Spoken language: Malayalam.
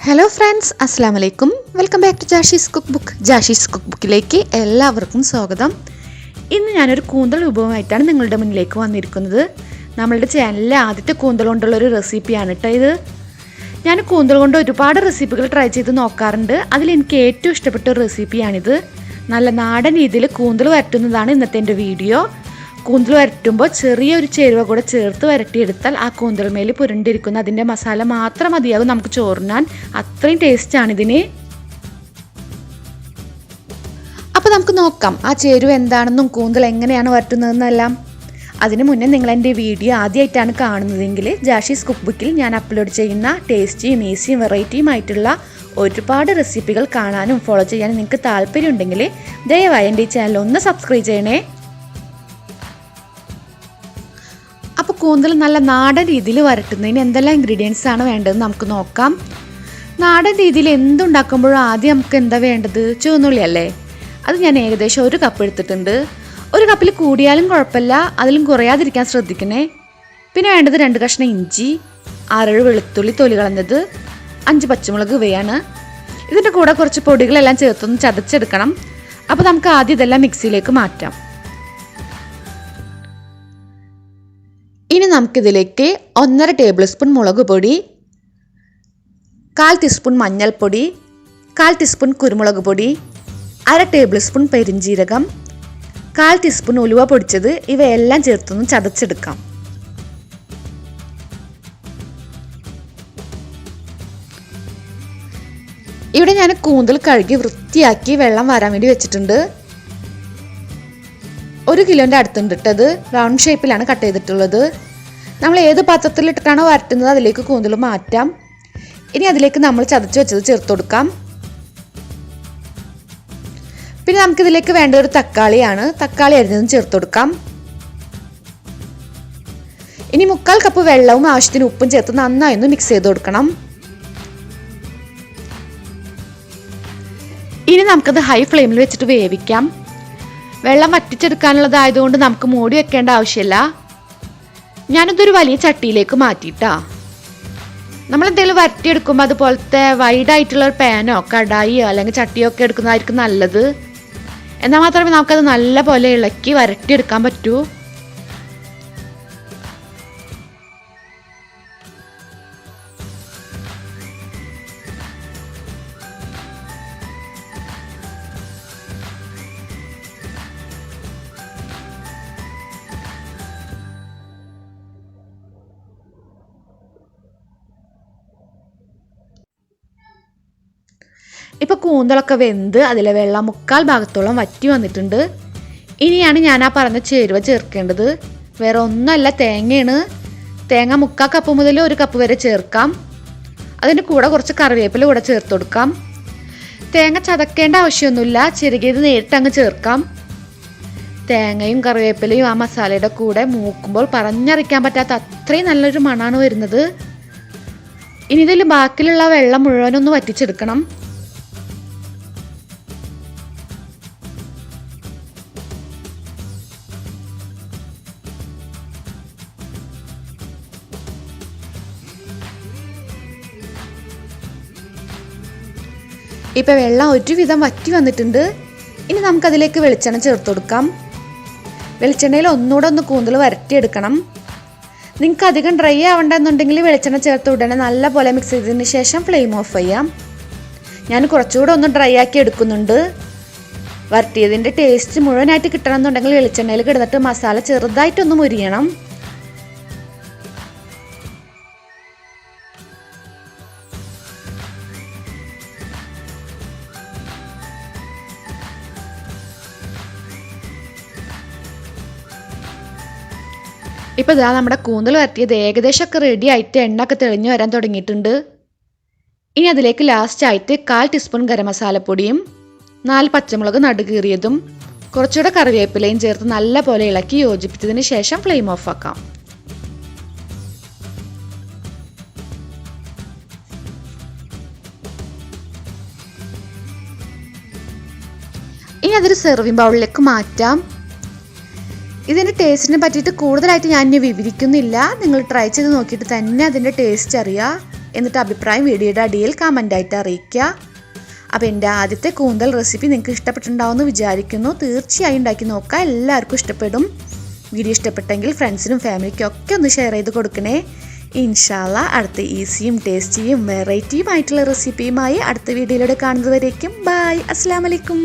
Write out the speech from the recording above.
ഹലോ ഫ്രണ്ട്സ്, അസ്സാം വലൈക്കും. Welcome back to Jashi's cook ബുക്കിലേക്ക് എല്ലാവർക്കും സ്വാഗതം. ഇന്ന് ഞാനൊരു കൂന്തൽ വിഭവമായിട്ടാണ് നിങ്ങളുടെ മുന്നിലേക്ക് വന്നിരിക്കുന്നത്. നമ്മളുടെ ചാനലിലെ ആദ്യത്തെ കൂന്തൽ കൊണ്ടുള്ളൊരു റെസിപ്പിയാണ് കേട്ടോ ഇത്. ഞാൻ കൂന്തൽ കൊണ്ട് ഒരുപാട് റെസിപ്പികൾ ട്രൈ ചെയ്ത് നോക്കാറുണ്ട്. അതിലെനിക്ക് ഏറ്റവും ഇഷ്ടപ്പെട്ട ഒരു റെസിപ്പിയാണിത്. നല്ല നാടൻ രീതിയിൽ കൂന്തൽ വരട്ടുന്നതാണ് ഇന്നത്തെ എൻ്റെ വീഡിയോ. കൂന്തൽ വരട്ടുമ്പോൾ ചെറിയൊരു ചേരുവ കൂടെ ചേർത്ത് വരട്ടിയെടുത്താൽ ആ കൂന്തൽ മേൽ പുരണ്ടിരിക്കുന്ന അതിൻ്റെ മസാല മാത്രം മതിയാകും നമുക്ക് ചോറിനാൻ. അത്രയും ടേസ്റ്റാണിതിന്. അപ്പോൾ നമുക്ക് നോക്കാം ആ ചേരുവ എന്താണെന്നും കൂന്തൽ എങ്ങനെയാണ് വരട്ടുന്നതെന്നെല്ലാം. അതിന് മുന്നേ നിങ്ങൾ എൻ്റെ വീഡിയോ ആദ്യമായിട്ടാണ് കാണുന്നതെങ്കിൽ ജാഷീസ് കുക്ക് ബുക്കിൽ ഞാൻ അപ്ലോഡ് ചെയ്യുന്ന ടേസ്റ്റിയും ഈസിയും വെറൈറ്റിയുമായിട്ടുള്ള ഒരുപാട് റെസിപ്പികൾ കാണാനും ഫോളോ ചെയ്യാനും നിങ്ങൾക്ക് താല്പര്യമുണ്ടെങ്കിൽ ദയവായി എൻ്റെ ഈ ചാനൽ ഒന്ന് സബ്സ്ക്രൈബ് ചെയ്യണേ. അപ്പോൾ കൂന്തൽ നല്ല നാടൻ രീതിയിൽ വരട്ടുന്നതിന് എന്തെല്ലാം ഇൻഗ്രീഡിയൻസ് ആണ് വേണ്ടതെന്ന് നമുക്ക് നോക്കാം. നാടൻ രീതിയിൽ എന്തുണ്ടാക്കുമ്പോഴും ആദ്യം നമുക്ക് എന്താ വേണ്ടത്? ചുവന്നുള്ളി അല്ലേ? അത് ഞാൻ ഏകദേശം 1 കപ്പ് എടുത്തിട്ടുണ്ട്. 1 കപ്പിൽ കൂടിയാലും കുഴപ്പമില്ല, അതിലും കുറയാതിരിക്കാൻ ശ്രദ്ധിക്കണേ. പിന്നെ വേണ്ടത് 2 കഷ്ണം ഇഞ്ചി, 6-7 വെളുത്തുള്ളി തൊലി കളഞ്ഞത്, 5 പച്ചമുളക് ഇവയാണ്. ഇതിൻ്റെ കൂടെ കുറച്ച് പൊടികളെല്ലാം ചേർത്തൊന്ന് ചതച്ചെടുക്കണം. അപ്പോൾ നമുക്ക് ആദ്യം ഇതെല്ലാം മിക്സിയിലേക്ക് മാറ്റാം. ഇനി നമുക്കിതിലേക്ക് 1.5 ടേബിൾ സ്പൂൺ മുളക് പൊടി, 1/4 ടീസ്പൂൺ മഞ്ഞൾപ്പൊടി, 1/4 ടീസ്പൂൺ കുരുമുളക് പൊടി, 1/2 ടേബിൾ സ്പൂൺ പെരിഞ്ജീരകം, 1/4 ടീസ്പൂൺ ഉലുവ പൊടിച്ചത്, ഇവയെല്ലാം ചേർത്തൊന്ന് ചതച്ചെടുക്കാം. ഇവിടെ ഞാൻ കൂന്തൽ കഴുകി വൃത്തിയാക്കി വെള്ളം വരാൻ വേണ്ടി വെച്ചിട്ടുണ്ട്. 1 കിലോൻ്റെ അടുത്തുണ്ട് ഇട്ടത്. റൗണ്ട് ഷേപ്പിലാണ് കട്ട് ചെയ്തിട്ടുള്ളത്. നമ്മൾ ഏത് പാത്രത്തിലിട്ടിട്ടാണോ വരട്ടുന്നത് അതിലേക്ക് കൂന്തൽ മാറ്റാം. ഇനി അതിലേക്ക് നമ്മൾ ചതച്ച് വെച്ചത് ചേർത്ത് കൊടുക്കാം. പിന്നെ നമുക്കിതിലേക്ക് വേണ്ട ഒരു തക്കാളിയാണ്. തക്കാളി അരിഞ്ഞതും ചേർത്ത് കൊടുക്കാം. ഇനി 1/4 കപ്പ് വെള്ളവും ആവശ്യത്തിന് ഉപ്പും ചേർത്ത് നന്നായി ഒന്ന് മിക്സ് ചെയ്ത് കൊടുക്കണം. ഇനി നമുക്കത് ഹൈ ഫ്ലെയിമിൽ വെച്ചിട്ട് വേവിക്കാം. വെള്ളം വറ്റിച്ചെടുക്കാനുള്ളതായതുകൊണ്ട് നമുക്ക് മൂടി വെക്കേണ്ട ആവശ്യമില്ല. ഞാനിതൊരു വലിയ ചട്ടിയിലേക്ക് മാറ്റിയിട്ടാ. നമ്മളെന്തെങ്കിലും വരട്ടിയെടുക്കുമ്പോൾ അതുപോലത്തെ വൈഡായിട്ടുള്ള ഒരു പാനോ കടായിയോ അല്ലെങ്കിൽ ചട്ടിയോ ഒക്കെ എടുക്കുന്നതായിരിക്കും നല്ലത്. എന്നാൽ മാത്രമേ നമുക്കത് നല്ല പോലെ ഇളക്കി വരട്ടിയെടുക്കാൻ പറ്റൂ. ഇപ്പോൾ കൂന്തലൊക്കെ വെന്ത് അതിലെ വെള്ളം 1/4 ഭാഗത്തോളം വറ്റി വന്നിട്ടുണ്ട്. ഇനിയാണ് ഞാൻ ആ പറഞ്ഞ ചേരുവ ചേർക്കേണ്ടത്. വേറെ ഒന്നുമല്ല, തേങ്ങയാണ്. തേങ്ങ 1/4 കപ്പ് മുതൽ 1 കപ്പ് വരെ ചേർക്കാം. അതിൻ്റെ കൂടെ കുറച്ച് കറിവേപ്പില കൂടെ ചേർത്ത് കൊടുക്കാം. തേങ്ങ ചതക്കേണ്ട ആവശ്യമൊന്നുമില്ല, ചെറുകിയത് നേരിട്ട് അങ്ങ് ചേർക്കാം. തേങ്ങയും കറിവേപ്പിലയും ആ മസാലയുടെ കൂടെ മൂക്കുമ്പോൾ പറഞ്ഞറിയിക്കാൻ പറ്റാത്ത അത്രയും നല്ലൊരു മണമാണ് വരുന്നത്. ഇനി ഇതിൽ ബാക്കിയുള്ള വെള്ളം മുഴുവനൊന്ന് വറ്റിച്ചെടുക്കണം. ഇപ്പോൾ വെള്ളം ഒരുവിധം വറ്റി വന്നിട്ടുണ്ട്. ഇനി നമുക്കതിലേക്ക് വെളിച്ചെണ്ണ ചേർത്ത് കൊടുക്കാം. വെളിച്ചെണ്ണയിൽ ഒന്നുകൂടെ ഒന്ന് കൂന്തൽ വരട്ടിയെടുക്കണം. നിങ്ങൾക്ക് അധികം ഡ്രൈ ആവണ്ടെന്നുണ്ടെങ്കിൽ വെളിച്ചെണ്ണ ചേർത്ത് ഉടനെ നല്ല പോലെ മിക്സ് ചെയ്തതിന് ശേഷം ഫ്ലെയിം ഓഫ് ചെയ്യാം. ഞാൻ കുറച്ചുകൂടെ ഒന്ന് ഡ്രൈ ആക്കി എടുക്കുന്നുണ്ട്. വരട്ടിയതിൻ്റെ ടേസ്റ്റ് മുഴുവനായിട്ട് കിട്ടണമെന്നുണ്ടെങ്കിൽ വെളിച്ചെണ്ണയിൽ കിടന്നിട്ട് മസാല ചെറുതായിട്ടൊന്ന് മുരിയണം. ഇപ്പോൾ ഇതാ നമ്മുടെ കൂന്തൽ വരട്ടിയത് ഏകദേശമൊക്കെ റെഡി ആയിട്ട് എണ്ണയൊക്കെ തെളിഞ്ഞു വരാൻ തുടങ്ങിയിട്ടുണ്ട്. ഇനി അതിലേക്ക് ലാസ്റ്റ് ആയിട്ട് 1/4 ടീസ്പൂൺ ഗരം മസാലപ്പൊടിയും 4 പച്ചമുളക് നടുകീറിയതും കുറച്ചുകൂടെ കറിവേപ്പിലയും ചേർത്ത് നല്ല പോലെ ഇളക്കി യോജിപ്പിച്ചതിന് ശേഷം ഫ്ലെയിം ഓഫ് ആക്കാം. ഇനി അതൊരു സെർവിങ് ബൗളിലേക്ക് മാറ്റാം. ഇതിൻ്റെ ടേസ്റ്റിനെ പറ്റിയിട്ട് കൂടുതലായിട്ട് ഞാൻ ഇനി വിവരിക്കുന്നില്ല. നിങ്ങൾ ട്രൈ ചെയ്ത് നോക്കിയിട്ട് തന്നെ അതിൻ്റെ ടേസ്റ്റ് അറിയാം. എന്നിട്ട് അഭിപ്രായം വീഡിയോയുടെ അടിയിൽ കമൻ്റായിട്ട് അറിയിക്കുക. അപ്പോൾ എൻ്റെ ആദ്യത്തെ കൂന്തൽ റെസിപ്പി നിങ്ങൾക്ക് ഇഷ്ടപ്പെട്ടിട്ടുണ്ടാവുമെന്ന് വിചാരിക്കുന്നു. തീർച്ചയായും ഉണ്ടാക്കി നോക്കുക, എല്ലാവർക്കും ഇഷ്ടപ്പെടും. വീഡിയോ ഇഷ്ടപ്പെട്ടെങ്കിൽ ഫ്രണ്ട്സിനും ഫാമിലിക്കും ഒക്കെ ഒന്ന് ഷെയർ ചെയ്ത് കൊടുക്കണേ. ഇൻഷാ അല്ലാഹ് അടുത്ത ഈസിയും ടേസ്റ്റിയും വെറൈറ്റിയുമായിട്ടുള്ള റെസിപ്പിയുമായി അടുത്ത വീഡിയോയിലൂടെ കാണുന്നതുവരേക്കും ബൈ. അസ്സലാമു അലൈക്കും.